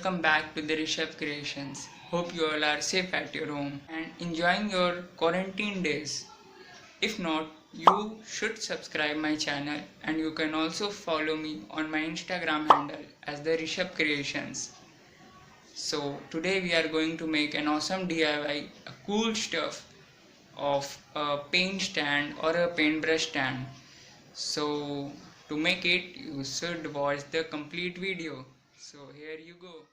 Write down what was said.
welcome back to the Rishabh Creations. Hope you all are safe at your home and enjoying your quarantine days. If not, you should subscribe my channel and you can also follow me on my Instagram handle as the Rishabh Creations. So today we are going to make an awesome DIY, a cool stuff of a paint stand or a paintbrush stand. So to make it, you should watch the complete video. So here you go.